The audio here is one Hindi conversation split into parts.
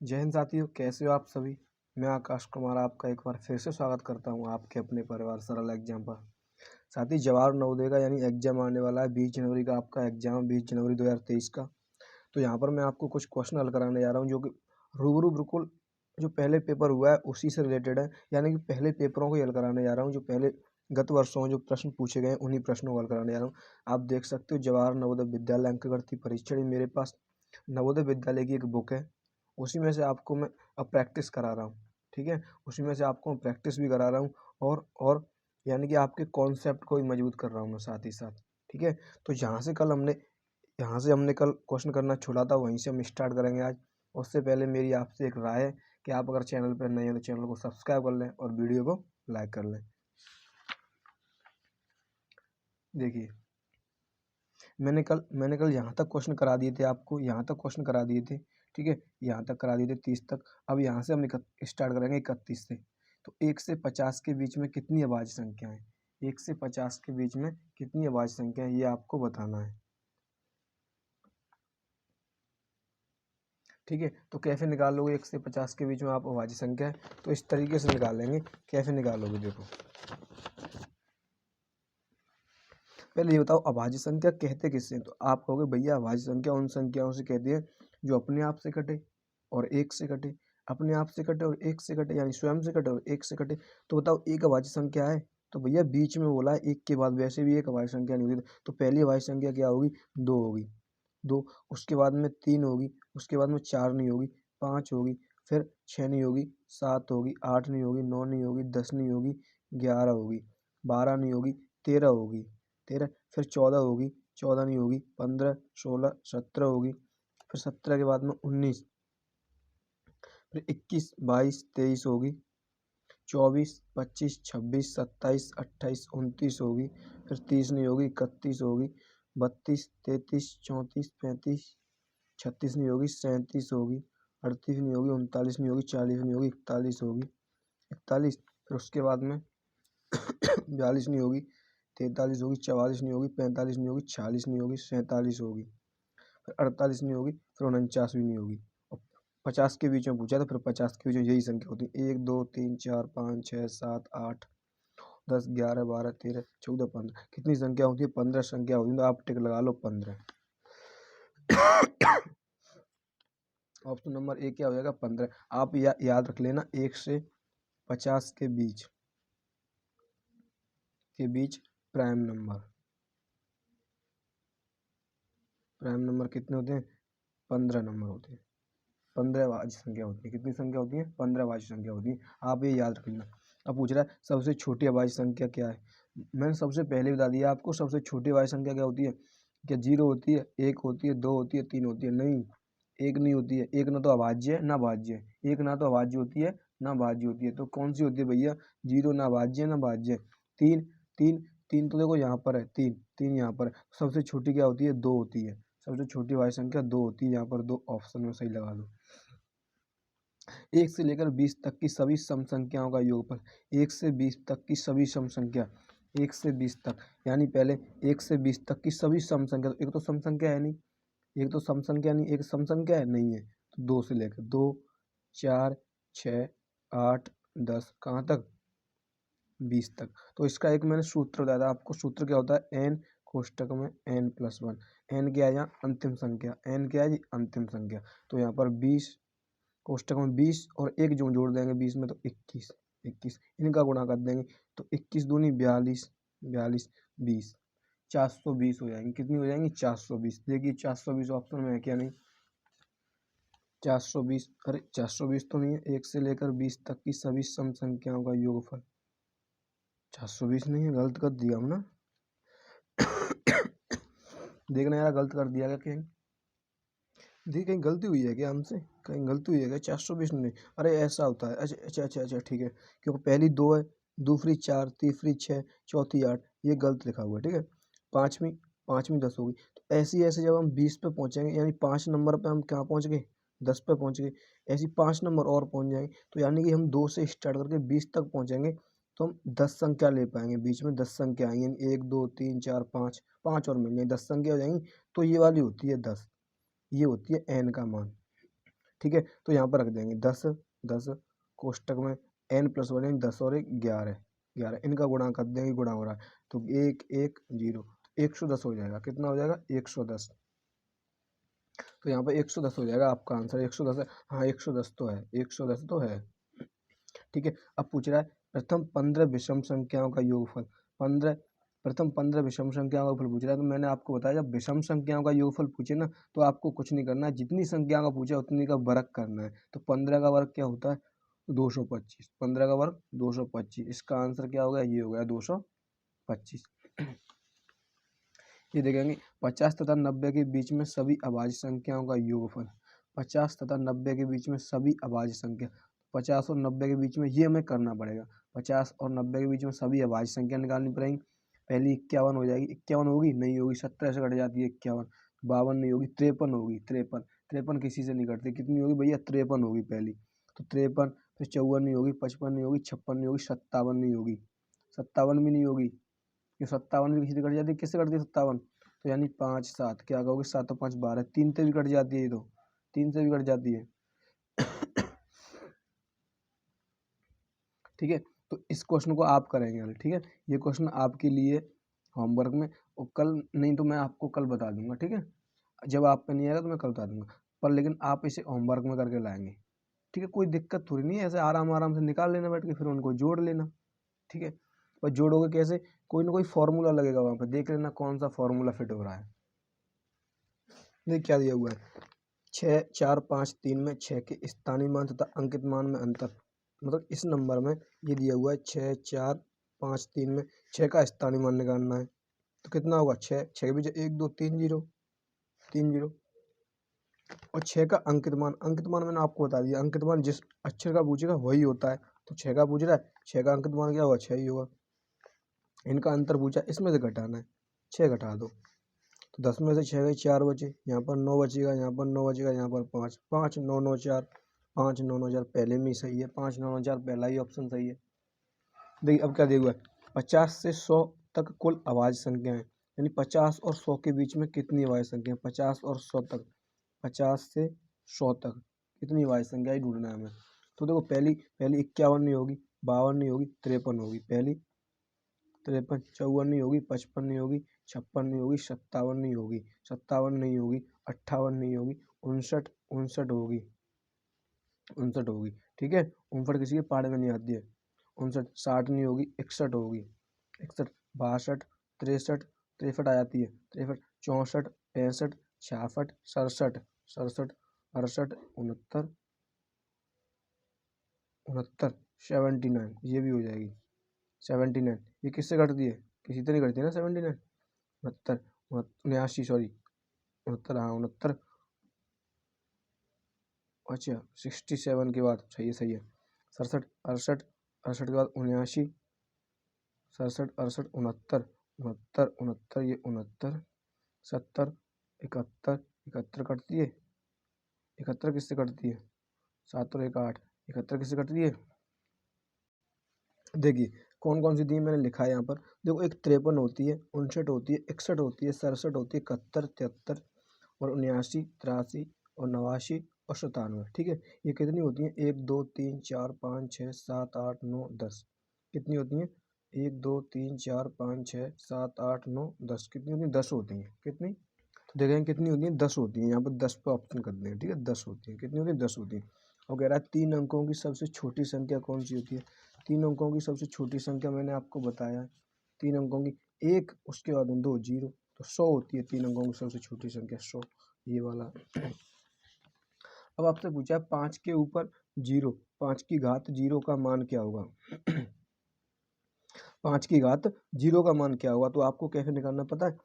जय हिंद साथियों, कैसे हो आप सभी। मैं आकाश कुमार आपका एक बार फिर से स्वागत करता हूं आपके अपने परिवार सरल एग्जाम पर। साथी, जवाहर नवोदय का यानी एग्जाम आने वाला है। 20 जनवरी का आपका एग्जाम, 20 जनवरी 2023 का। तो यहाँ पर मैं आपको कुछ क्वेश्चन हल कराने जा रहा हूँ जो कि रूबरू बिल्कुल जो पहले पेपर हुआ है उसी से रिलेटेड है। यानी कि पहले पेपरों को हल कराने जा रहा हूँ, जो पहले गत वर्षों में जो प्रश्न पूछे गए हैं उन्हीं प्रश्नों को हल कराने जा रहा हूँ। आप देख सकते हो, जवाहर नवोदय विद्यालय अंकगणित परीक्षण, मेरे पास नवोदय विद्यालय की एक बुक है, उसी में से आपको मैं अब प्रैक्टिस करा रहा हूँ। ठीक है, उसी में से आपको प्रैक्टिस भी करा रहा हूँ और यानी कि आपके कॉन्सेप्ट को भी मजबूत कर रहा हूँ मैं साथ ही साथ। ठीक है, तो यहाँ से हमने कल क्वेश्चन करना छोड़ा था, वहीं से हम स्टार्ट करेंगे आज। उससे पहले मेरी आपसे एक राय है कि आप अगर चैनल पर नए हैं तो चैनल को सब्सक्राइब कर लें और वीडियो को लाइक कर लें। देखिए, मैंने कल यहाँ तक क्वेश्चन करा दिए थे आपको, यहाँ तक क्वेश्चन करा दिए थे। ठीक है, यहाँ तक करा दिए थे 30 तक। अब यहाँ से हम स्टार्ट करेंगे 31 से। तो 1 से 50 के बीच में कितनी अभाज्य संख्या है, 1 से 50 के बीच में कितनी अभाज्य संख्या है, ये आपको बताना है। ठीक है, तो कैसे निकालोगे 1 से 50 के बीच में आप अभाज्य संख्या है, तो इस तरीके से निकालेंगे। कैसे निकालोगे, देखो पहले ये बताओ अभाज्य संख्या कहते किससे। तो आप कहोगे भैया अभाज्य संख्या उन संख्याओं से कहती है जो अपने आप से कटे और एक से कटे, अपने आप से कटे और एक से कटे, यानी स्वयं से कटे और एक से कटे। तो बताओ एक अभाज्य संख्या है, तो भैया बीच में बोला है एक के बाद, वैसे भी एक अभाज्य संख्या नहीं होती। तो पहली अभाज्य संख्या क्या होगी, 2 होगी, 2। उसके बाद में 3 होगी, उसके बाद में 4 नहीं होगी, 5 होगी, फिर 6 नहीं होगी, 7 होगी, 8 नहीं होगी, 9 नहीं होगी, 10 नहीं होगी, 11 होगी, 12 नहीं होगी, 13 होगी, 13, फिर 14 होगी, 14 नहीं होगी, 15, 16, 17 होगी, फिर 17 के बाद में 19, फिर 21, 22, 23 होगी, 24, 25, 26, 27, 28, 29 होगी, फिर 30 नहीं होगी, 31 होगी, 32, 33, 34, 35, 36 नहीं होगी, 37 होगी, 38 नहीं होगी, 39 नहीं होगी, 40 नहीं होगी, 41 होगी, 41, फिर उसके बाद में 42 नहीं होगी, 43 होगी, 44 नहीं होगी, 45 नहीं होगी, 46 नहीं होगी, 47 होगी, फिर 48 नहीं होगी, फिर 49 भी नहीं होगी। और 50 के बीच में पूछा तो फिर 50 के बीच में यही संख्या होती है, 1, 2, 3, 4, 5, 6, 7, 8, 10, 11, 12, 13, 14, 15। कितनी संख्या होती है, 15 संख्या होती है। तो आप टिक लगा लो 15। ऑप्शन नंबर ए क्या हो जाएगा, 15। आप याद रख लेना, 1 से 50 के बीच प्राइम नंबर कितने होते हैं, 15 नंबर होते हैं। 15 अभाज्य संख्या होती है। कितनी संख्या होती है, 15 अभाज्य संख्या होती है। आप ये याद रख लेना। अब पूछ रहा है सबसे छोटी अभाज्य संख्या क्या है। मैंने सबसे पहले बता दिया आपको, सबसे छोटी अभाज्य संख्या क्या होती है। क्या 0 होती है, 1 होती है, 2 होती है, 3 होती है। नहीं, 1 नहीं होती है। 1 ना तो अभाज्य है ना भाज्य है, 1 ना तो अभाज्य होती है ना भाज्य होती है। तो कौन सी होती है भैया, 0 ना भाज्य है ना भाज्य है। 3, 3, 3 तो देखो यहाँ पर है, 3, 3 यहाँ पर है। सबसे छोटी क्या होती है, 2 होती है। सबसे छोटी अभाज्य संख्या 2 होती है। यहाँ पर 2 ऑप्शन में सही लगा दो। 1 से लेकर 20 तक की सभी सम संख्याओं का योगफल। 1 से 20 तक की सभी सम संख्या, 1 से 20 तक, यानी पहले 1 से 20 तक की सभी सम संख्या। तो एक तो सम संख्या है नहीं, एक तो सम संख्या नहीं, एक सम संख्या है नहीं है। तो 2 से लेकर 2, 4, 6, 8, 10, कहाँ तक, 20 तक। तो इसका एक मैंने सूत्र बताया था आपको। सूत्र क्या होता है, n कोष्टक में n+1। n क्या है, यहाँ अंतिम संख्या, n क्या है जी, अंतिम संख्या। तो यहाँ पर 20 कोष्टक में 20 और 1 जो जोड़ देंगे 20 में, तो 21, 21 इनका गुणा कर देंगे। तो 21 दूनी 42, 42, 20, 420 हो जाएंगी। कितनी हो जाएंगी, 420। देखिए 420 ऑप्शन में है क्या, नहीं 420, अरे 420 तो नहीं है। 1 से लेकर 20 तक की सभी सम संख्याओं का योगफल, 420 नहीं है, गलत कर दिया हम ना। देखना यार, गलत कर दिया क्या कहीं, देखिए कहीं गलती हुई है क्या हमसे, कहीं गलती हुई है क्या, 420 नहीं। अरे ऐसा होता है, अच्छा अच्छा अच्छा अच्छा, ठीक है, क्योंकि पहली 2 है, दूसरी 4, तीसरी 6, चौथी 8, ये गलत लिखा हुआ है। ठीक है, पाँचवीं पाँचवीं 10 होगी। तो ऐसे जब हम 20 पे पहुंचेंगे, यानी 5 नंबर पे हम कहाँ पहुंच गए, 10 पे पहुंच गए। ऐसी 5 नंबर और पहुंच जाएंगे, तो यानी कि हम 2 से स्टार्ट करके 20 तक पहुंचेंगे। तो हम 10 संख्या ले पाएंगे, बीच में 10 संख्या आएंगी, यानी 1, 2, 3, 4, 5, 5 और मिल जाएंगे, 10 संख्या हो जाएंगी। तो ये वाली होती है 10, ये होती है n का मान। ठीक है, तो यहाँ पर रख देंगे 10 कोष्टक में n+1 यानी 10 और 1 11 इनका गुणा कर देंगे, गुणा हो रहा है तो 1 1 0 110 हो जाएगा। कितना हो जाएगा? 110। तो यहाँ पर 110 हो जाएगा आपका आंसर। 110 है, हाँ 110 तो है, 110 तो है। ठीक है, अब पूछ रहा है प्रथम 15 विषम संख्याओं का योगफल। प्रथम 15 विषम संख्याओं का योगफल पूछ रहा है। तो मैंने आपको बताया जब विषम संख्याओं का योगफल पूछे ना तो आपको कुछ नहीं करना है, जितनी संख्या का पूछा उतनी का वर्ग करना है। तो 15 का वर्ग क्या होता है? 225। 15 का वर्ग 225। इसका आंसर क्या हो गया? ये हो गया 225। ये देखेंगे 50 तथा 90 के बीच में सभी अभाज्य संख्याओं का योगफल। 50 तथा 90 के बीच में सभी अभाज्य संख्या, 50 और 90 के बीच में ये हमें करना पड़ेगा। 50 और 90 के बीच में सभी अभाज्य संख्या निकालनी पड़ेगी। पहली 51 हो जाएगी, 51 होगी नहीं होगी, 17 से कट जाती है 51। 52 नहीं होगी, 53 होगी, 53 किसी से नहीं कटती। कितनी होगी भैया? 53 होगी पहली। तो 53, फिर 54 नहीं होगी, 55 नहीं होगी, 56 नहीं होगी, 57 नहीं होगी, 57 भी नहीं होगी। ये 57 भी किसी से कट जाती है, किससे कटती है 57? तो यानी 5 7 क्या कहोगे? 7 और 5 12, 3 से भी कट जाती है ये तो, 3 से भी कट जाती है। ठीक है, तो इस क्वेश्चन को आप करेंगे हल। ठीक है, ये क्वेश्चन आपके लिए होमवर्क में, और कल नहीं तो मैं आपको कल बता दूंगा। ठीक है, जब आप पे नहीं आएगा तो मैं कल बता दूंगा, पर लेकिन आप इसे होमवर्क में करके लाएंगे। ठीक है, कोई दिक्कत थोड़ी नहीं है, ऐसे आराम आराम से निकाल लेना बैठ के, फिर उनको जोड़ लेना। ठीक है, पर जोड़ोगे कैसे? कोई ना कोई फॉर्मूला लगेगा वहां पर, देख लेना कौन सा फॉर्मूला फिट हो रहा है। देख क्या दिया हुआ है, 6 4 5 3 में 6 के स्थानीय मान तथा अंकित मान में अंतर। मतलब इस नंबर में ये दिया हुआ है 6 4 5 3 में 6 का स्थानीय मान निकालना है। तो कितना होगा? 6 के पीछे 1 2 3 0 3 0, और 6 का अंकित मान मैंने आपको बता दिया, अंकित मान जिस अक्षर का पूछेगा वही होता है। तो 6 का पूछ रहा है, 6 का अंकित मान क्या होगा? 6 ही होगा। इनका अंतर पूछा, इसमें से घटाना है, 6 घटा दो तो 10 में से 6 गए 4 बचे, यहाँ पर 9 बचेगा, यहाँ पर 9 बचेगा, यहाँ पर 5 5 9 9 4 5 9 9 4 पहले में ही सही है, 5 9 9 4 पहला ही ऑप्शन सही है। देखिए अब क्या दिया हुआ है, 50 से 100 तक कुल अभाज्य संख्याएं, यानी 50 और 100 के बीच में कितनी अभाज्य संख्या? 50 और 100 तक, 50 से 100 तक कितनी अभाज्य संख्या ढूंढना है हमें। तो देखो पहली 51 नहीं होगी, 52 नहीं होगी, 53 होगी। पहली 53, 54 नहीं होगी, 55 नहीं होगी, 56 नहीं होगी, 57 नहीं होगी, 57 नहीं होगी, 58 नहीं होगी, 59 होगी, 59 होगी। ठीक है, 59 किसी के पहाड़ में नहीं आती है। 59 60 नहीं होगी, 61 होगी, 61 62 63 63 आ जाती है, 63 64 65 66 67 67 68 69 69 79 ये भी हो जाएगी। 79 ये किससे कटती है? किसी से नहीं कटती ना 79। 69 79 सॉरी 69, हाँ 69। अच्छा 67 के बाद सही है, सही है। 67 68 68 के बाद 79, 67 68 69 69 69 ये 69 70 71 71 कटती है। 71 किससे कटती है? 7 और 1 8, 71 किससे कटती है? देखिए कौन कौन सी दी मैंने लिखा है यहाँ पर। देखो एक 53 होती है, 59 होती है, 61 होती है, 67 होती है, 71 73 और 79 83 और 89 और 97। ठीक है, ये कितनी होती हैं? 1 2 3 4 5 6 7 8 9 10। कितनी होती हैं? 1 2 3 4 5 6 7 8 9 10। कितनी होती हैं? 10 होती हैं। कितनी? तो देखेंगे कितनी होती हैं? 10 होती हैं। यहाँ पर 10 पे ऑप्शन कर देंगे। ठीक है, 10 होती हैं। कितनी होती हैं? 10 होती हैं। और कह रहा है 3 अंकों की सबसे छोटी संख्या कौन सी होती है? 3 अंकों की सबसे छोटी संख्या मैंने आपको बताया है। 3 अंकों की, एक उसके बाद में 2 0, तो 100 होती है 3 अंकों की सबसे छोटी संख्या, 100 ये वाला। अब आपसे पूछा है 5 के ऊपर 0, 5 की घात 0 का मान क्या होगा? 5 की घात 0 का मान क्या होगा? तो आपको कैसे निकालना पता है?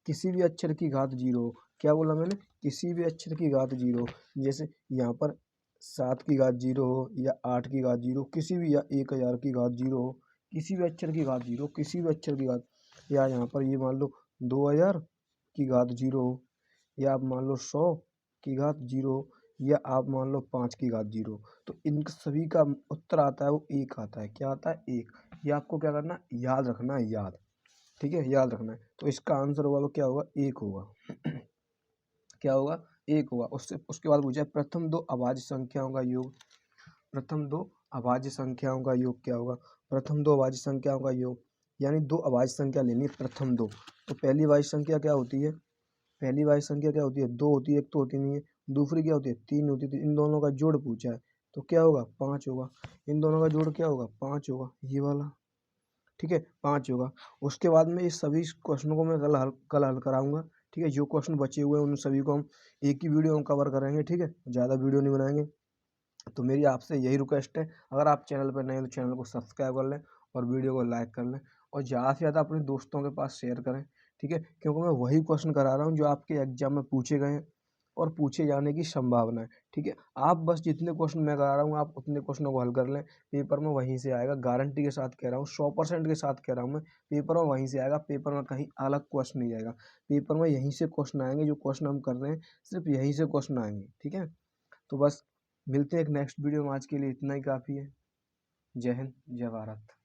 किसी भी अक्षर की घात 0 हो। क्या बोला मैंने? किसी भी अक्षर की घात 0 हो। जैसे यहाँ पर 7 की घात 0 हो या 8 की घात 0, किसी भी, या 1000 की घात 0 हो, किसी भी अक्षर की घात 0, किसी भी अक्षर की घात, या यहाँ पर ये मान लो 2000 की घात 0 हो, या आप मान लो 100 की घात 0 हो, या आप मान लो 5 की घात 0, तो इन सभी का उत्तर आता है वो 1 आता है। क्या आता है? 1। ये आपको क्या करना है? याद रखना है, याद। ठीक है, याद रखना है। तो इसका आंसर होगा वो क्या होगा? 1 होगा। क्या होगा? 1 हुआ। उससे उसके बाद पूछा है प्रथम 2 अभाज्य संख्याओं का योग। प्रथम 2 अभाज्य संख्याओं का योग क्या होगा? प्रथम 2 अभाज्य संख्याओं का योग यानी 2 अभाज्य संख्या लेनी है प्रथम 2। तो पहली अभाज्य संख्या क्या होती है? पहली अभाज्य संख्या क्या होती है? 2 होती है, 1 तो होती नहीं है। दूसरी क्या होती है? 3 होती है। तो इन दोनों का जोड़ पूछा है, तो क्या होगा? 5 होगा। इन दोनों का जोड़ क्या होगा? 5 होगा, ये वाला। ठीक है, 5 होगा। उसके बाद में इस सभी क्वेश्चनों को मैं कल हल कराऊंगा। ठीक है, जो क्वेश्चन बचे हुए हैं उन सभी को हम एक ही वीडियो में कवर करेंगे। ठीक है, ज़्यादा वीडियो नहीं बनाएंगे। तो मेरी आपसे यही रिक्वेस्ट है, अगर आप चैनल पर नए हैं तो चैनल को सब्सक्राइब कर लें और वीडियो को लाइक कर लें और ज़्यादा से ज़्यादा अपने दोस्तों के पास शेयर करें। ठीक है, क्योंकि मैं वही क्वेश्चन करा रहा हूँ जो आपके एग्जाम में पूछे गए हैं और पूछे जाने की संभावना है। ठीक है, आप बस जितने क्वेश्चन मैं करा रहा हूँ आप उतने क्वेश्चनों को हल कर लें, पेपर में वहीं से आएगा। गारंटी के साथ कह रहा हूँ, 100% के साथ कह रहा हूँ मैं, पेपर में वहीं से आएगा। पेपर में कहीं अलग क्वेश्चन नहीं आएगा, पेपर में यहीं से क्वेश्चन आएंगे। जो क्वेश्चन हम कर रहे हैं सिर्फ यहीं से क्वेश्चन आएंगे। ठीक है, तो बस मिलते हैं एक नेक्स्ट वीडियो में। आज के लिए इतना ही काफ़ी है। जय हिंद, जय भारत।